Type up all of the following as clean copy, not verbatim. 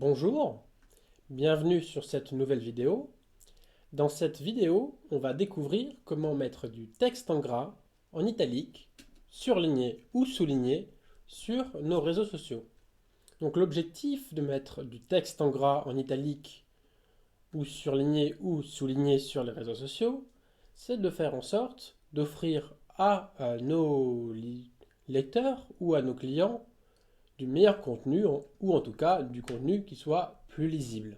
Bonjour, bienvenue sur cette nouvelle vidéo. Dans cette vidéo, on va découvrir comment mettre du texte en gras, en italique, surligné ou souligné sur nos réseaux sociaux. Donc l'objectif de mettre du texte en gras, en italique ou souligné sur les réseaux sociaux, c'est de faire en sorte d'offrir à nos lecteurs ou à nos clients du meilleur contenu, ou en tout cas du contenu qui soit plus lisible.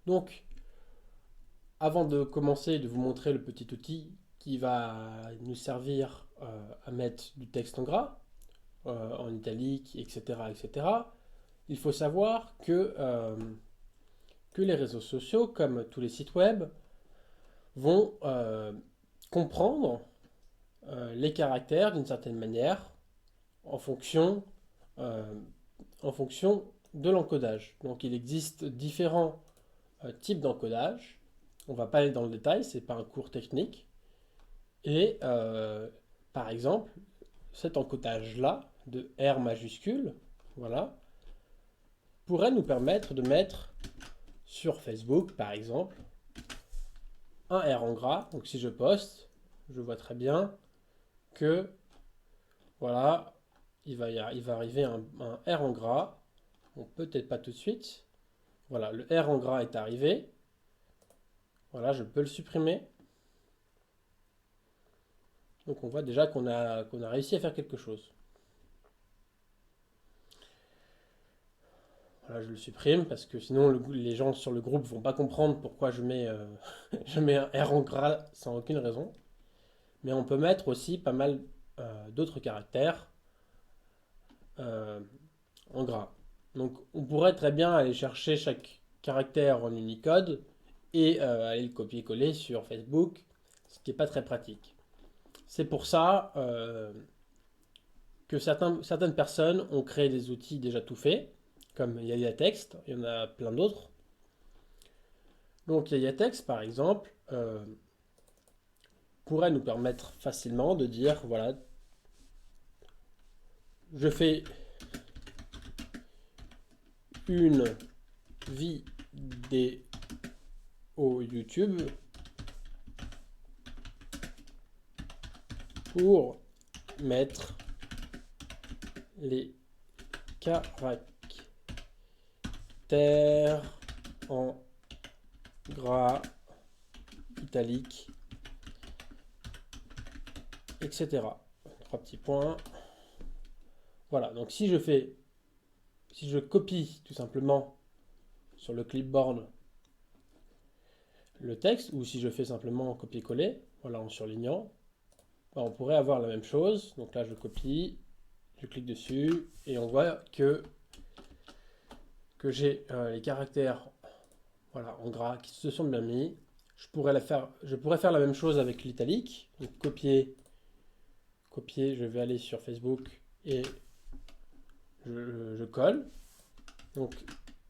Donc, avant de commencer de vous montrer le petit outil qui va nous servir à mettre du texte en gras, en italique, etc., etc., il faut savoir que les réseaux sociaux, comme tous les sites web, vont comprendre les caractères d'une certaine manière en fonction, euh, en fonction de l'encodage. Donc il existe différents types d'encodage. On ne va pas aller dans le détail, ce n'est pas un cours technique. Et par exemple, cet encodage-là de R majuscule, voilà, pourrait nous permettre de mettre sur Facebook, par exemple, un R en gras. Donc si je poste, je vois très bien que, voilà, il va arriver un R en gras. Bon, peut-être pas tout de suite. Voilà, le R en gras est arrivé. Voilà, je peux le supprimer. Donc on voit déjà qu'on a réussi à faire quelque chose. Voilà, je le supprime parce que sinon les gens sur le groupe vont pas comprendre pourquoi je mets un R en gras sans aucune raison. Mais on peut mettre aussi pas mal d'autres caractères euh, en gras. Donc on pourrait très bien aller chercher chaque caractère en Unicode et aller le copier-coller sur Facebook, ce qui n'est pas très pratique. C'est pour ça que certaines personnes ont créé des outils déjà tout faits, comme YayaText, il y en a plein d'autres. Donc YayaText, par exemple, pourrait nous permettre facilement de dire, voilà, je fais une vidéo YouTube pour mettre les caractères en gras, italique, etc. Trois petits points. Voilà, donc si je copie tout simplement sur le clipboard le texte, ou si je fais simplement copier-coller, voilà, en surlignant, on pourrait avoir la même chose. Donc là, je copie, je clique dessus, et on voit que j'ai les caractères, voilà, en gras qui se sont bien mis. Je pourrais faire la même chose avec l'italique. Donc copier, je vais aller sur Facebook et je colle. Donc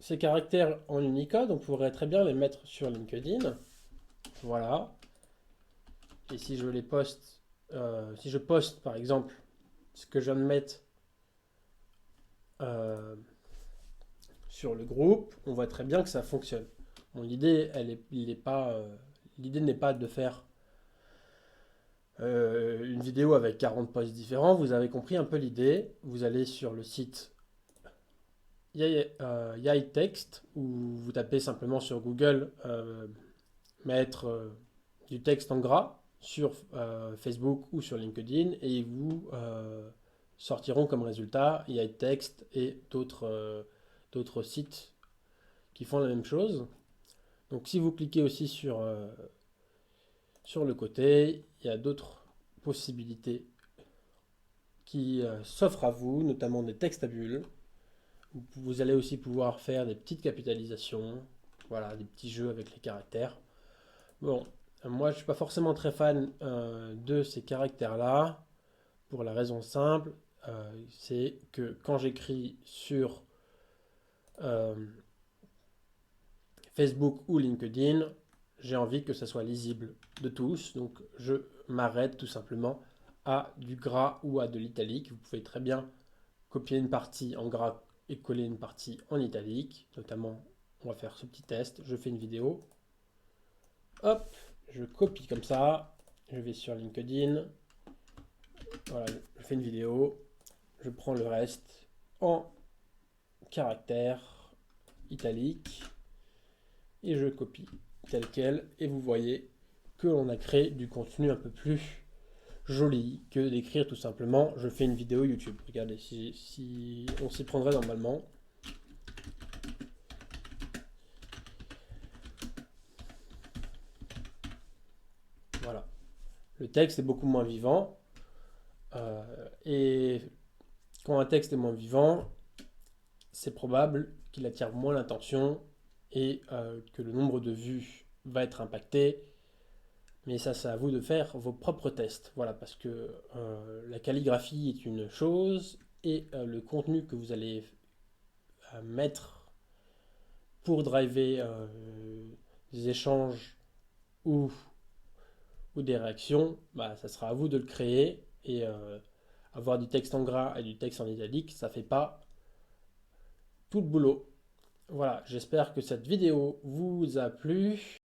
ces caractères en Unicode, on pourrait très bien les mettre sur LinkedIn. Voilà. Et si je les poste, si je poste par exemple ce que je viens de mettre euh, sur le groupe, on voit très bien que ça fonctionne. Bon, l'idée n'est pas de faire une vidéo avec 40 posts différents. Vous avez compris un peu l'idée. Vous allez sur le site YayaText où vous tapez simplement sur Google mettre du texte en gras sur Facebook ou sur LinkedIn et ils vous sortiront comme résultat YayaText et d'autres sites qui font la même chose. Donc si vous cliquez aussi sur le côté, il y a d'autres possibilités qui s'offrent à vous, notamment des textes à bulles. Vous allez aussi pouvoir faire des petites capitalisations, voilà, des petits jeux avec les caractères. Bon, moi je ne suis pas forcément très fan de ces caractères-là, pour la raison simple, c'est que quand j'écris sur euh, Facebook ou LinkedIn, j'ai envie que ça soit lisible de tous, donc je m'arrête tout simplement à du gras ou à de l'italique. Vous pouvez très bien copier une partie en gras et coller une partie en italique, notamment on va faire ce petit test, je fais une vidéo, hop, je copie comme ça, je vais sur LinkedIn, voilà, je fais une vidéo, je prends le reste en caractère italique et je copie tel quel et vous voyez que l'on a créé du contenu un peu plus joli que d'écrire tout simplement je fais une vidéo YouTube. Regardez, si on s'y prendrait normalement. Voilà. Le texte est beaucoup moins vivant. Et quand un texte est moins vivant, c'est probable qu'il attire moins l'attention et que le nombre de vues va être impacté. Mais ça, c'est à vous de faire vos propres tests. Voilà, parce que la calligraphie est une chose et le contenu que vous allez mettre pour driver des échanges ou, ou des réactions, bah, ça sera à vous de le créer. Et avoir du texte en gras et du texte en italique, ça fait pas tout le boulot. Voilà, j'espère que cette vidéo vous a plu.